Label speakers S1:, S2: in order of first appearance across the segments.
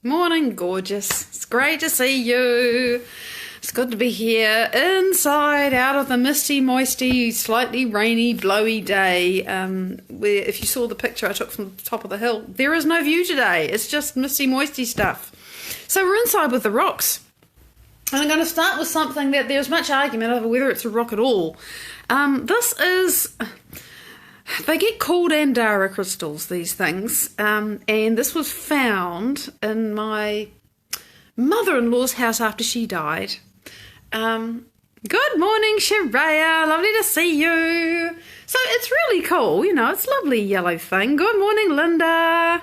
S1: Morning, gorgeous. It's great to see you. It's good to be here inside out of the misty, moisty, slightly rainy, blowy day. Where if you saw the picture I took from the top of the hill, there is no view today. It's just misty, moisty stuff. So we're inside with the rocks. And I'm going to start with something that there's much argument over whether it's a rock at all. They get called Andera crystals, these things, and this was found in my mother-in-law's house after she died. Good morning, Sharia, lovely to see you. So it's really cool, it's a lovely yellow thing. Good morning, Linda.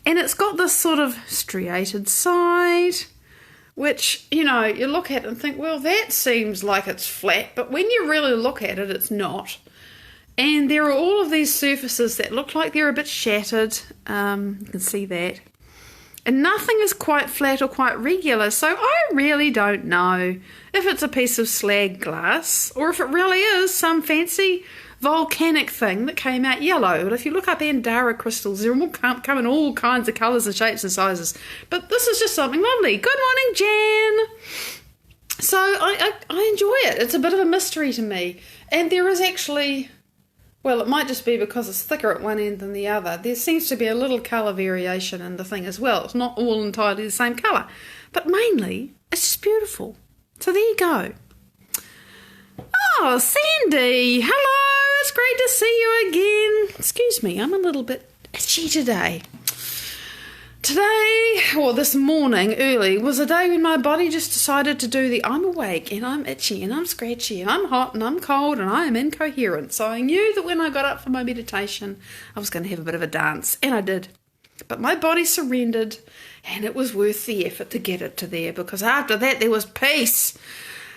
S1: And it's got this sort of striated side, which, you look at it and think, well, that seems like it's flat, but when you really look at it, it's not. And there are all of these surfaces that look like they're a bit shattered. You can see that. And nothing is quite flat or quite regular. So I really don't know if it's a piece of slag glass or if it really is some fancy volcanic thing that came out yellow. But if you look up Andera crystals, they're all come in all kinds of colours and shapes and sizes. But this is just something lovely. Good morning, Jan. So I enjoy it. It's a bit of a mystery to me. And there is actually... Well, it might just be because it's thicker at one end than the other. There seems to be a little colour variation in the thing as well. It's not all entirely the same colour. But mainly, it's just beautiful. So there you go. Oh, Sandy. Hello. It's great to see you again. Excuse me, I'm a little bit itchy today. Today, or this morning early, was a day when my body just decided to do the I'm awake and I'm itchy and I'm scratchy and I'm hot and I'm cold and I am incoherent. So I knew that when I got up for my meditation, I was going to have a bit of a dance, and I did. But my body surrendered, and it was worth the effort to get it to there, because after that there was peace.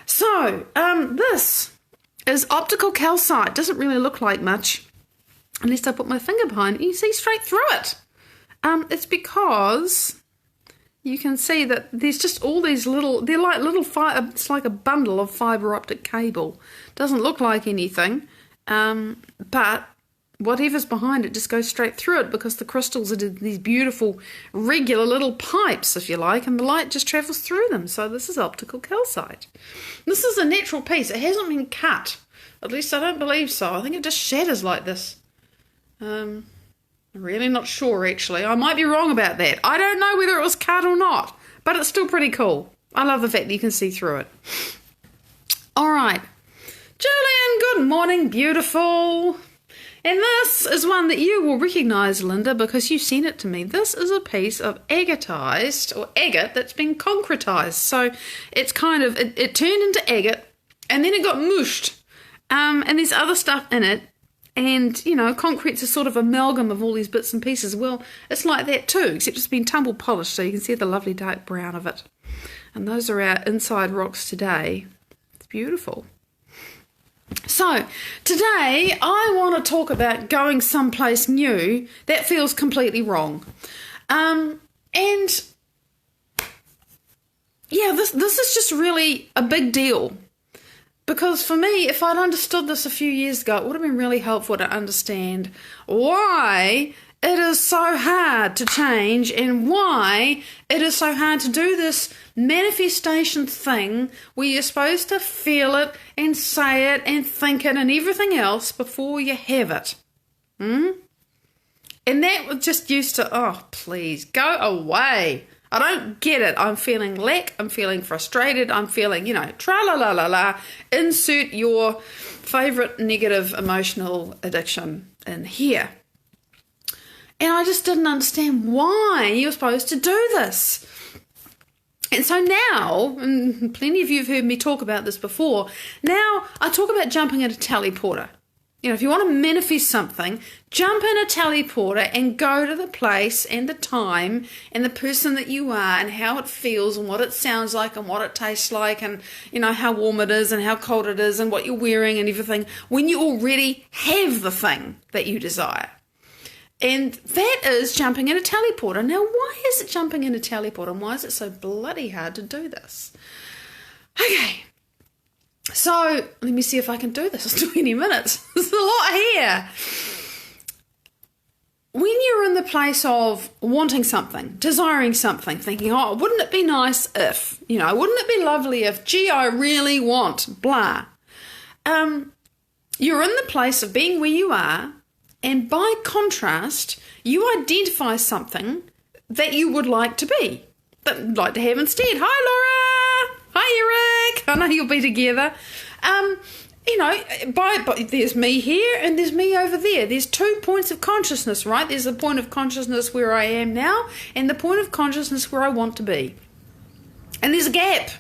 S1: So, this is optical calcite. Doesn't really look like much unless I put my finger behind it. You see straight through it. It's because you can see that there's just all these they're like little it's like a bundle of fibre optic cable. Doesn't look like anything, but whatever's behind it just goes straight through it, because the crystals are these beautiful, regular little pipes, if you like, and the light just travels through them. So this is optical calcite. This is a natural piece. It hasn't been cut. At least I don't believe so. I think it just shatters like this. I'm really not sure, actually. I might be wrong about that. I don't know whether it was cut or not, but it's still pretty cool. I love the fact that you can see through it. All right. Julian, good morning, beautiful. And this is one that you will recognise, Linda, because you sent it to me. This is a piece of agatized, or agate, that's been concretised. So it's kind of, it turned into agate, and then it got mushed. And there's other stuff in it. And, concrete's a sort of amalgam of all these bits and pieces. Well, it's like that too, except it's been tumble polished, so you can see the lovely dark brown of it. And those are our inside rocks today. It's beautiful. So, today I want to talk about going someplace new that feels completely wrong. This is just really a big deal. Because for me, if I'd understood this a few years ago, it would have been really helpful to understand why it is so hard to change and why it is so hard to do this manifestation thing where you're supposed to feel it and say it and think it and everything else before you have it. And that just used to, oh, please, go away. I don't get it. I'm feeling lack. I'm feeling frustrated. I'm feeling, tra-la-la-la-la. Insert your favourite negative emotional addiction in here. And I just didn't understand why you were supposed to do this. And so now, and plenty of you have heard me talk about this before, now I talk about jumping at a teleporter. If you want to manifest something, jump in a teleporter and go to the place and the time and the person that you are and how it feels and what it sounds like and what it tastes like and, how warm it is and how cold it is and what you're wearing and everything when you already have the thing that you desire. And that is jumping in a teleporter. Now, why is it jumping in a teleporter, and why is it so bloody hard to do this? Okay. So, let me see if I can do this. It's 20 minutes. There's a lot here. when you're in the place of wanting something, desiring something, thinking, oh, wouldn't it be nice if, wouldn't it be lovely if, gee, I really want, blah. You're in the place of being where you are, and by contrast, you identify something that you would like to be, that you'd like to have instead. Hi, Laura. Hi, Eric. I know you'll be together. There's me here and there's me over there. There's 2 points of consciousness, right? There's the point of consciousness where I am now and the point of consciousness where I want to be. And there's a gap.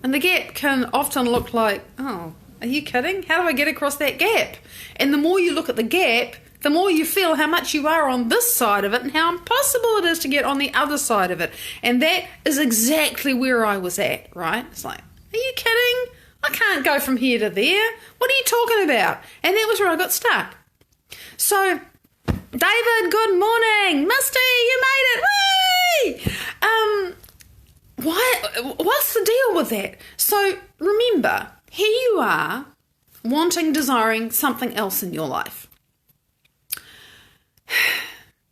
S1: And the gap can often look like, oh, are you kidding? How do I get across that gap? And the more you look at the gap, the more you feel how much you are on this side of it and how impossible it is to get on the other side of it. And that is exactly where I was at, right? It's like, are you kidding? I can't go from here to there. What are you talking about? And that was where I got stuck. So, David, good morning. Misty, you made it. Whee! What's the deal with that? So, remember, here you are wanting, desiring something else in your life.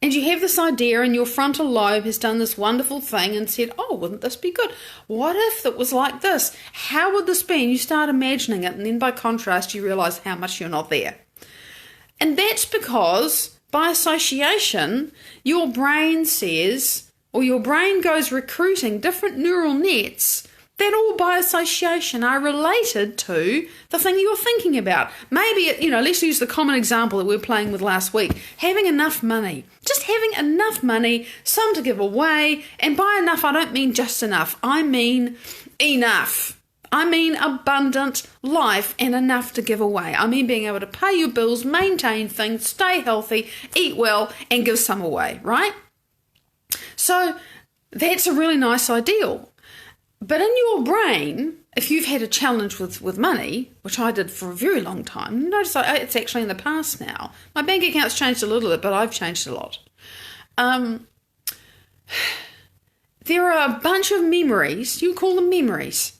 S1: And you have this idea and your frontal lobe has done this wonderful thing and said, oh, wouldn't this be good? What if it was like this? How would this be? And you start imagining it, and then by contrast you realise how much you're not there. And that's because, by association, your brain says, or your brain goes recruiting different neural nets that all by association are related to the thing you're thinking about. Maybe, let's use the common example that we were playing with last week. Having enough money. Just having enough money, some to give away. And by enough, I don't mean just enough. I mean enough. I mean abundant life and enough to give away. I mean being able to pay your bills, maintain things, stay healthy, eat well, and give some away, right? So that's a really nice ideal. But in your brain, if you've had a challenge with money, which I did for a very long time, notice it's actually in the past now. My bank account's changed a little bit, but I've changed a lot. There are a bunch of memories, you call them memories,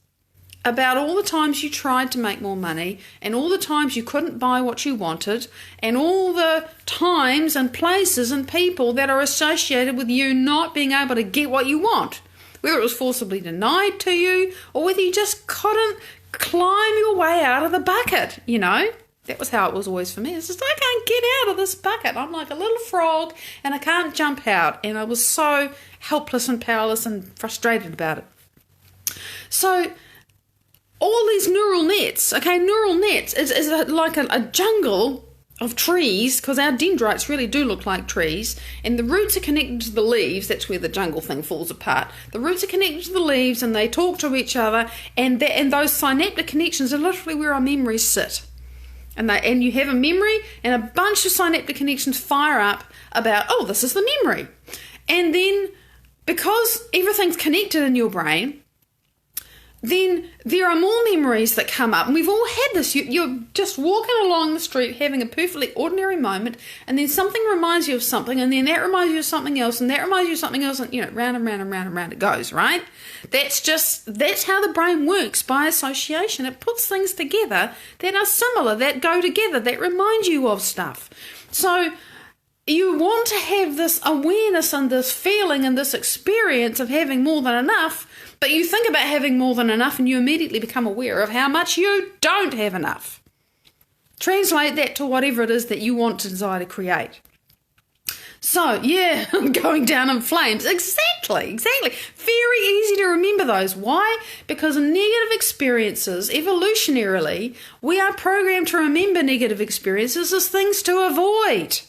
S1: about all the times you tried to make more money and all the times you couldn't buy what you wanted and all the times and places and people that are associated with you not being able to get what you want. Whether it was forcibly denied to you or whether you just couldn't climb your way out of the bucket, That was how it was always for me. It's just, I can't get out of this bucket. I'm like a little frog and I can't jump out. And I was so helpless and powerless and frustrated about it. So all these neural nets is like a jungle of trees, because our dendrites really do look like trees, and the roots are connected to the leaves. That's where the jungle thing falls apart. The roots are connected to the leaves and they talk to each other, and those synaptic connections are literally where our memories sit. And you have a memory and a bunch of synaptic connections fire up about, oh, this is the memory. And then because everything's connected in your brain, then there are more memories that come up. And we've all had this. You're just walking along the street having a perfectly ordinary moment, and then something reminds you of something, and then that reminds you of something else, and that reminds you of something else, and round and round and round and round it goes, right? That's how the brain works, by association. It puts things together that are similar, that go together, that remind you of stuff. So you want to have this awareness and this feeling and this experience of having more than enough, but you think about having more than enough and you immediately become aware of how much you don't have enough. Translate that to whatever it is that you want to desire to create. So, yeah, I'm going down in flames. Exactly. Very easy to remember those. Why? Because in negative experiences, evolutionarily, we are programmed to remember negative experiences as things to avoid.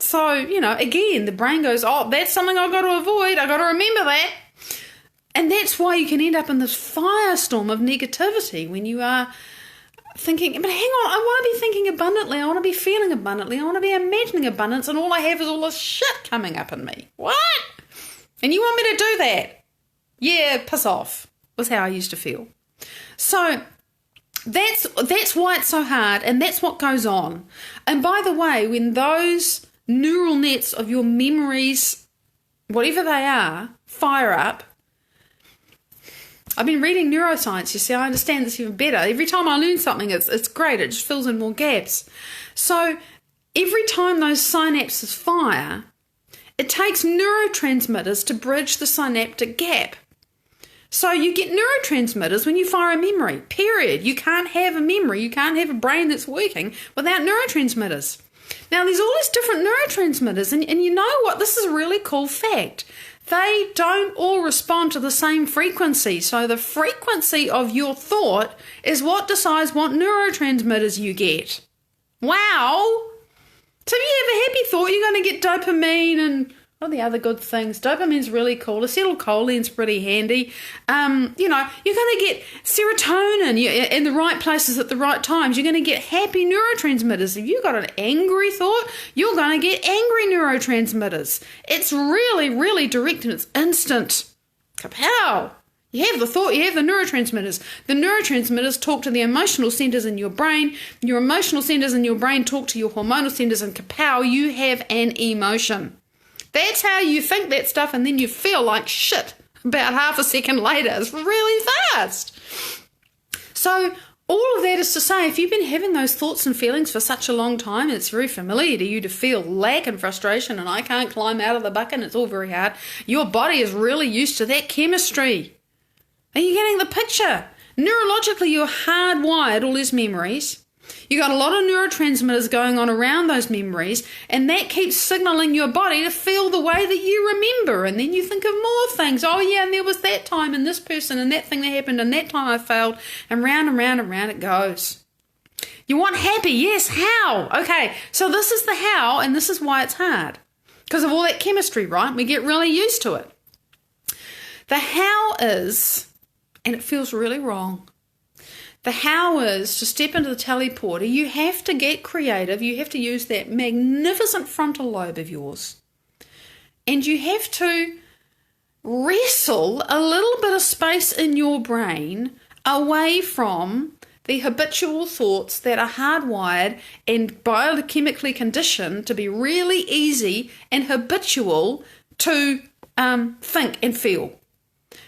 S1: So, again, the brain goes, oh, that's something I've got to avoid. I've got to remember that. And that's why you can end up in this firestorm of negativity when you are thinking, but hang on, I want to be thinking abundantly, I want to be feeling abundantly, I want to be imagining abundance, and all I have is all this shit coming up in me. What? And you want me to do that? Yeah, piss off, was how I used to feel. So that's why it's so hard, and that's what goes on. And by the way, when those neural nets of your memories, whatever they are, fire up, I've been reading neuroscience, you see, I understand this even better. Every time I learn something, it's great, it just fills in more gaps. So every time those synapses fire, it takes neurotransmitters to bridge the synaptic gap. So you get neurotransmitters when you fire a memory, period. You can't have a memory, you can't have a brain that's working without neurotransmitters. Now, there's all these different neurotransmitters, and you know what? This is a really cool fact. They don't all respond to the same frequency. So the frequency of your thought is what decides what neurotransmitters you get. Wow! So if you have a happy thought, you're going to get dopamine and all the other good things. Dopamine's really cool. Acetylcholine's pretty handy. You're going to get serotonin in the right places at the right times. You're going to get happy neurotransmitters. If you've got an angry thought, you're going to get angry neurotransmitters. It's really, really direct and it's instant. Kapow! You have the thought, you have the neurotransmitters. The neurotransmitters talk to the emotional centers in your brain. Your emotional centers in your brain talk to your hormonal centers, and kapow, you have an emotion. That's how you think that stuff, and then you feel like shit about half a second later. It's really fast. So all of that is to say, if you've been having those thoughts and feelings for such a long time, it's very familiar to you to feel lack and frustration, and I can't climb out of the bucket, and it's all very hard. Your body is really used to that chemistry. Are you getting the picture? Neurologically, you're hardwired all these memories. You got a lot of neurotransmitters going on around those memories, and that keeps signaling your body to feel the way that you remember. And then you think of more things. Oh yeah, and there was that time and this person and that thing that happened and that time I failed, and round and round and round it goes. You want happy? Yes. How? Okay, so this is the how, and this is why it's hard. Because of all that chemistry, right? We get really used to it. The how is, and it feels really wrong, the how is to step into the teleporter. You have to get creative. You have to use that magnificent frontal lobe of yours. And you have to wrestle a little bit of space in your brain away from the habitual thoughts that are hardwired and biochemically conditioned to be really easy and habitual to think and feel.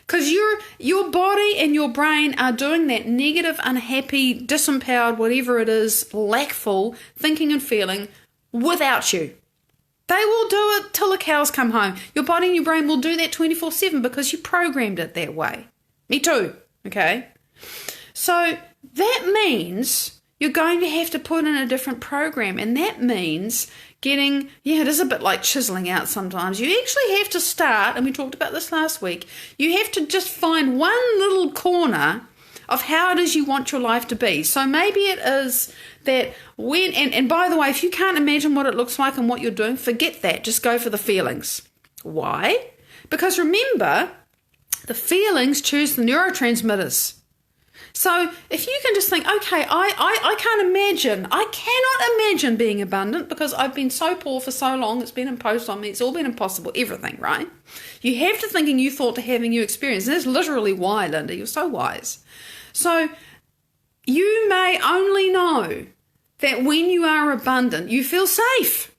S1: Because your body and your brain are doing that negative, unhappy, disempowered, whatever it is, lackful thinking and feeling without you. They will do it till the cows come home. Your body and your brain will do that 24/7 because you programmed it that way. Me too, okay? So that means you're going to have to put in a different program, and that means getting, it is a bit like chiseling out sometimes. You actually have to start, and we talked about this last week, you have to just find one little corner of how it is you want your life to be. So maybe it is that when, and by the way, if you can't imagine what it looks like and what you're doing, forget that. Just go for the feelings. Why? Because remember, the feelings choose the neurotransmitters. So if you can just think, okay, I cannot imagine being abundant because I've been so poor for so long, it's been imposed on me, it's all been impossible, everything, right? You have to think a new thought to have a new experience. And that's literally why, Linda, you're so wise. So you may only know that when you are abundant, you feel safe,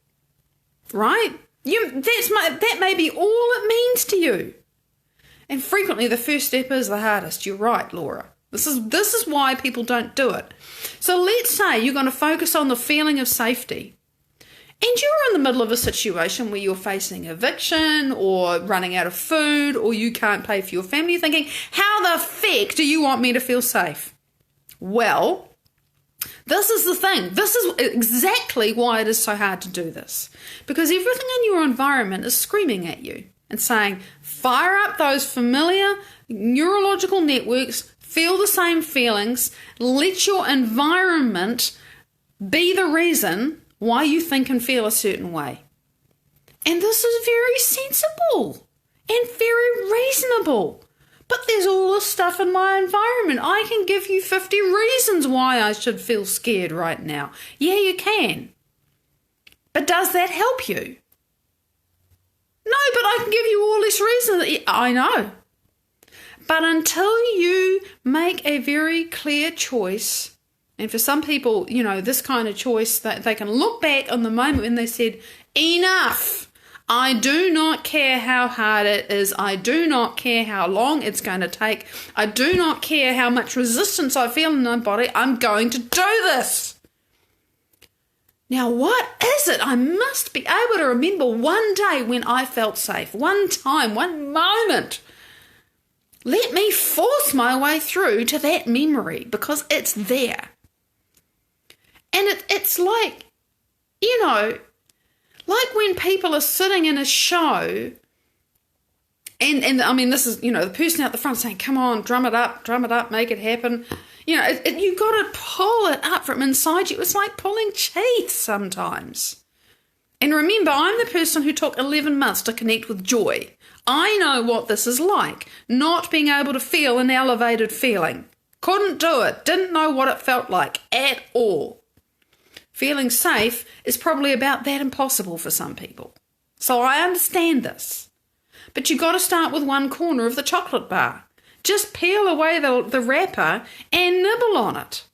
S1: right? That may be all it means to you. And frequently the first step is the hardest. You're right, Laura. This is why people don't do it. So let's say you're going to focus on the feeling of safety. And you're in the middle of a situation where you're facing eviction or running out of food or you can't pay for your family. You're thinking, how the feck do you want me to feel safe? Well, this is the thing. This is exactly why it is so hard to do this. Because everything in your environment is screaming at you and saying, fire up those familiar neurological networks, feel the same feelings, let your environment be the reason why you think and feel a certain way. And this is very sensible and very reasonable. But there's all this stuff in my environment. I can give you 50 reasons why I should feel scared right now. Yeah, you can. But does that help you? No, but I can give you all these reasons. I know. But until you make a very clear choice, and for some people, this kind of choice, that they can look back on the moment when they said, enough, I do not care how hard it is, I do not care how long it's going to take, I do not care how much resistance I feel in my body, I'm going to do this. Now, what is it? I must be able to remember one day when I felt safe, one time, one moment. Let me force my way through to that memory because it's there. And it's like, like when people are sitting in a show and I mean, this is, the person out the front saying, come on, drum it up, make it happen. You've got to pull it up from inside you. It's like pulling teeth sometimes. And remember, I'm the person who took 11 months to connect with joy. I know what this is like, not being able to feel an elevated feeling. Couldn't do it, didn't know what it felt like at all. Feeling safe is probably about that impossible for some people. So I understand this. But you've got to start with one corner of the chocolate bar. Just peel away the wrapper and nibble on it.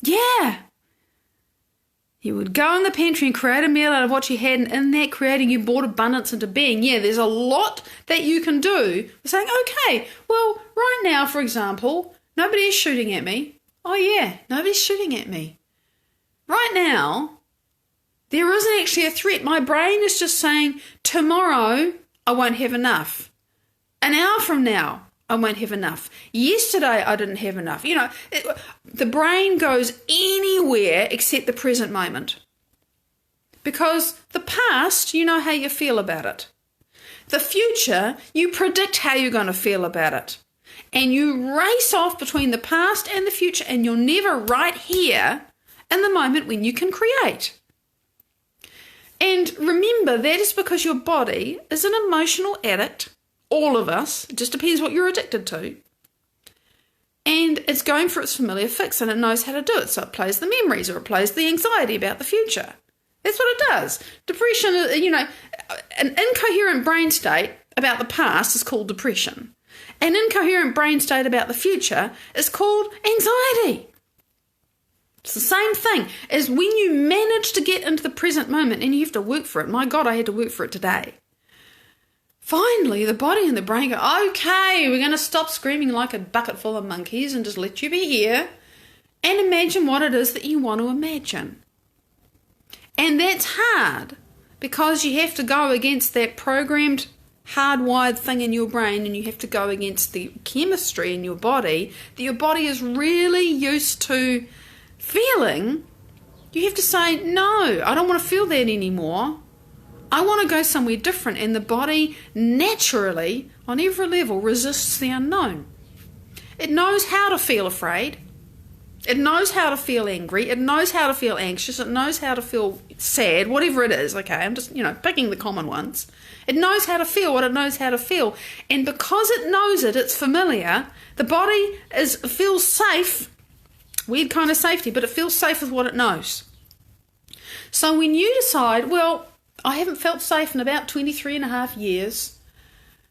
S1: Yeah. You would go in the pantry and create a meal out of what you had, and in that creating you brought abundance into being. Yeah, there's a lot that you can do. Saying, okay, well, right now, for example, nobody is shooting at me. Oh yeah, nobody's shooting at me. Right now, there isn't actually a threat. My brain is just saying, tomorrow I won't have enough. An hour from now, I won't have enough. Yesterday, I didn't have enough. The brain goes anywhere except the present moment. Because the past, you know how you feel about it. The future, you predict how you're going to feel about it. And you race off between the past and the future, and you're never right here in the moment when you can create. And remember, that is because your body is an emotional addict. All of us. It just depends what you're addicted to. And it's going for its familiar fix, and it knows how to do it. So it plays the memories, or it plays the anxiety about the future. That's what it does. Depression, an incoherent brain state about the past is called depression. An incoherent brain state about the future is called anxiety. It's the same thing as when you manage to get into the present moment and you have to work for it. My God, I had to work for it today. Finally, the body and the brain go, okay, we're going to stop screaming like a bucket full of monkeys and just let you be here and imagine what it is that you want to imagine. And that's hard because you have to go against that programmed, hardwired thing in your brain, and you have to go against the chemistry in your body that your body is really used to feeling. You have to say, no, I don't want to feel that anymore. I want to go somewhere different, and the body naturally, on every level, resists the unknown. It knows how to feel afraid. It knows how to feel angry. It knows how to feel anxious. It knows how to feel sad, whatever it is. Okay, I'm just, picking the common ones. It knows how to feel what it knows how to feel. And because it knows it, it's familiar, the body feels safe, weird kind of safety, but it feels safe with what it knows. So when you decide, well, I haven't felt safe in about 23 and a half years,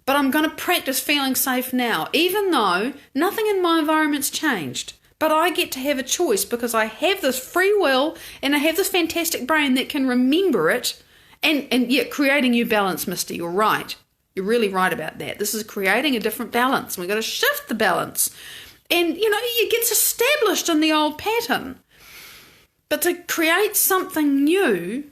S1: but I'm going to practice feeling safe now, even though nothing in my environment's changed. But I get to have a choice because I have this free will and I have this fantastic brain that can remember it and yet creating new balance, Misty. You're right. You're really right about that. This is creating a different balance. We've got to shift the balance. And, it gets established in the old pattern. But to create something new,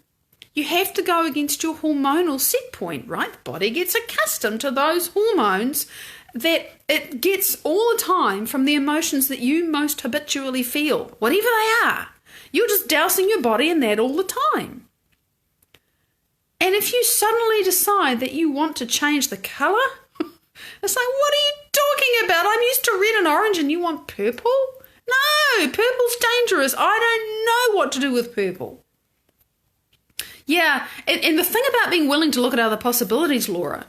S1: you have to go against your hormonal set point, right? The body gets accustomed to those hormones that it gets all the time from the emotions that you most habitually feel, whatever they are. You're just dousing your body in that all the time. And if you suddenly decide that you want to change the colour, it's like, what are you talking about? I'm used to red and orange and you want purple? No, purple's dangerous. I don't know what to do with purple. Yeah, and the thing about being willing to look at other possibilities, Laura,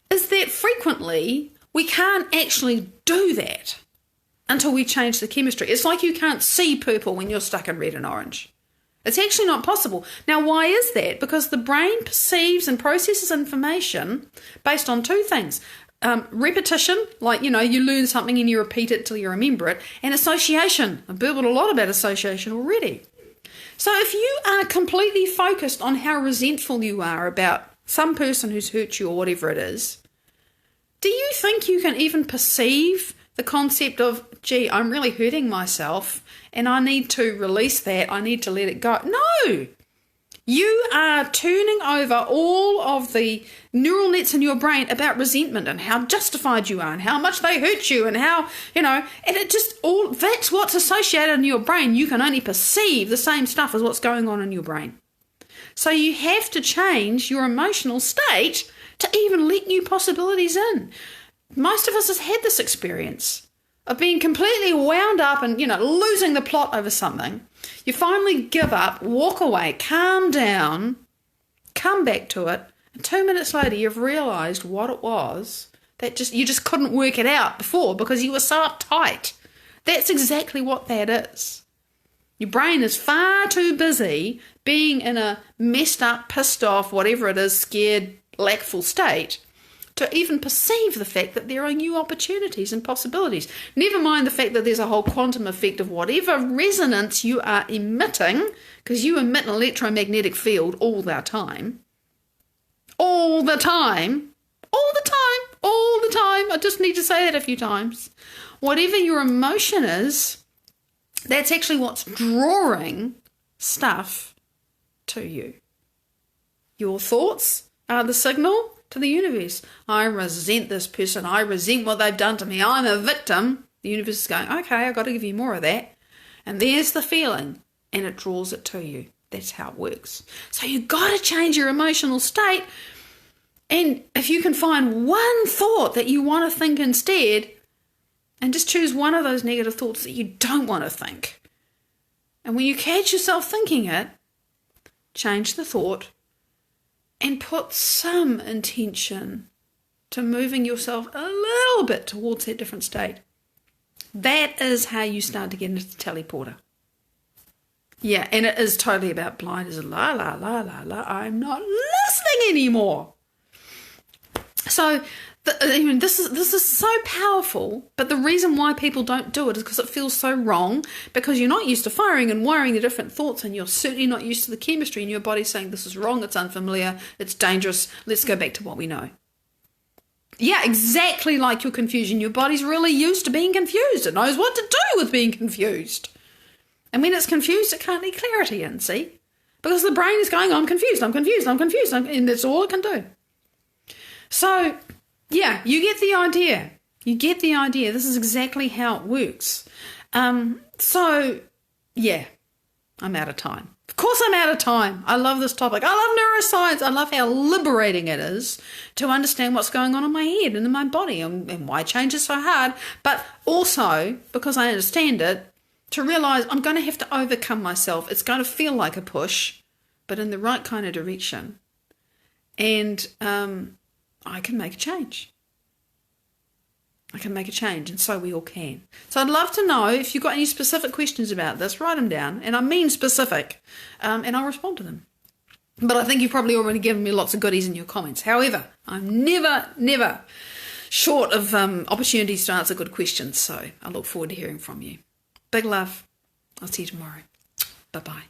S1: is that frequently we can't actually do that until we change the chemistry. It's like you can't see purple when you're stuck in red and orange. It's actually not possible. Now, why is that? Because the brain perceives and processes information based on two things. Repetition, like, you learn something and you repeat it till you remember it, and association. I've burbled a lot about association already. So if you are completely focused on how resentful you are about some person who's hurt you or whatever it is, do you think you can even perceive the concept of, gee, I'm really hurting myself and I need to release that, I need to let it go. No! You are turning over all of the neural nets in your brain about resentment and how justified you are and how much they hurt you and how, and it just all, that's what's associated in your brain. You can only perceive the same stuff as what's going on in your brain. So you have to change your emotional state to even let new possibilities in. Most of us has had this experience of being completely wound up and, losing the plot over something. You finally give up, walk away, calm down, come back to it, and 2 minutes later you've realised what it was that you just couldn't work it out before because you were so uptight. That's exactly what that is. Your brain is far too busy being in a messed up, pissed off, whatever it is, scared, lackful state to even perceive the fact that there are new opportunities and possibilities. Never mind the fact that there's a whole quantum effect of whatever resonance you are emitting, because you emit an electromagnetic field all the time. All the time. All the time. All the time. I just need to say that a few times. Whatever your emotion is, that's actually what's drawing stuff to you. Your thoughts are the signal to the universe. I resent this person. I resent what they've done to me. I'm a victim. The universe is going, okay, I've got to give you more of that. And there's the feeling. And it draws it to you. That's how it works. So you've got to change your emotional state. And if you can find one thought that you want to think instead, and just choose one of those negative thoughts that you don't want to think. And when you catch yourself thinking it, change the thought and put some intention to moving yourself a little bit towards that different state. That is how you start to get into the teleporter. Yeah, and it is totally about blinders. La, la, la, la, la. I'm not listening anymore. So, this is so powerful, but the reason why people don't do it is because it feels so wrong, because you're not used to firing and wiring the different thoughts, and you're certainly not used to the chemistry in your body saying this is wrong, it's unfamiliar, it's dangerous, let's go back to what we know. Yeah, exactly like your confusion. Your body's really used to being confused. It knows what to do with being confused. And when it's confused, it can't let clarity in, see? Because the brain is going, I'm confused, and that's all it can do. So, yeah, you get the idea. You get the idea. This is exactly how it works. So, yeah, I'm out of time. Of course I'm out of time. I love this topic. I love neuroscience. I love how liberating it is to understand what's going on in my head and in my body and why change is so hard. But also, because I understand it, to realise I'm going to have to overcome myself. It's going to feel like a push, but in the right kind of direction. And I can make a change. I can make a change, and so we all can. So I'd love to know if you've got any specific questions about this, write them down, and I mean specific, and I'll respond to them. But I think you've probably already given me lots of goodies in your comments. However, I'm never short of opportunities to answer good questions, so I look forward to hearing from you. Big love. I'll see you tomorrow. Bye-bye.